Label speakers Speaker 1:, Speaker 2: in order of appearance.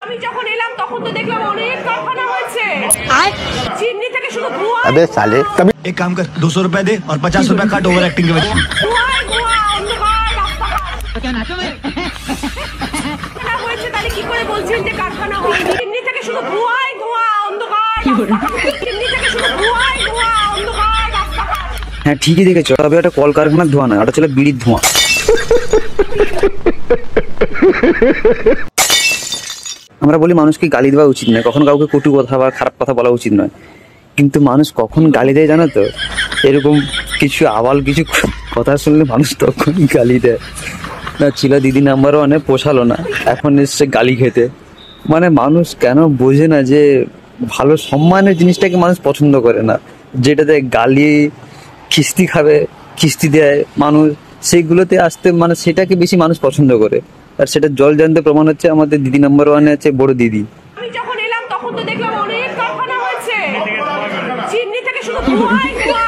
Speaker 1: আমি যখন এলাম তখন তো দেখলাম অনেক কারখানা হয়েছে চিমনি থেকে শুধু ধোঁয়া
Speaker 2: अबे साले
Speaker 3: एक काम कर 200 रुपए दे और 50 रुपए काट ओवर एक्टिंग के वजह
Speaker 1: ধোঁয়ায় ধোঁয়া অন্ধকার রাস্তাঘাট হয়েছে তাহলে কি করে বলছেন যে কারখানা হয়নি চিমনি থেকে শুধু ধোঁয়ায় ধোঁয়া অন্ধকার চিমনি থেকে শুধু ধোঁয়ায় ধোঁয়া অন্ধকার রাস্তাঘাট।
Speaker 4: হ্যাঁ ঠিকই দেখেছো, তবে একটা কলকারখানার ধোঁয়া না, ওটা ছিল বিড়ির ধোঁয়া। আমরা বলি মানুষকে গালি দেওয়া উচিত নয়, কখন কাউকে কটু কথা বা খারাপ কথা বলা উচিত নয়, কিন্তু মানুষ কখন গালি দেয় জানো তো? এরকম কিছু আওয়াল কিছু কথা শুনলে মানুষ তখনই গালি দেয়। না ছিল দিদি নাম্বার ওয়ানে, পোষালো না, এখন এসছে গালি খেতে। মানে মানুষ কেন বোঝে না যে ভালো সম্মানের জিনিসটাকে মানুষ পছন্দ করে না, যেটাতে গালি খিস্তি খাবে, খিস্তি দেয় মানুষ, সেইগুলোতে আসতে মানে সেটাকে বেশি মানুষ পছন্দ করে। আর সেটা জল জানতে প্রমাণ হচ্ছে আমাদের দিদি নাম্বার ওয়ানে আছে বড় দিদি।
Speaker 1: আমি যখন এলাম তখন তো দেখলাম অনেক কারখানা হয়েছে চিমনি থেকে শুধু ধোঁয়ায় ধোঁয়া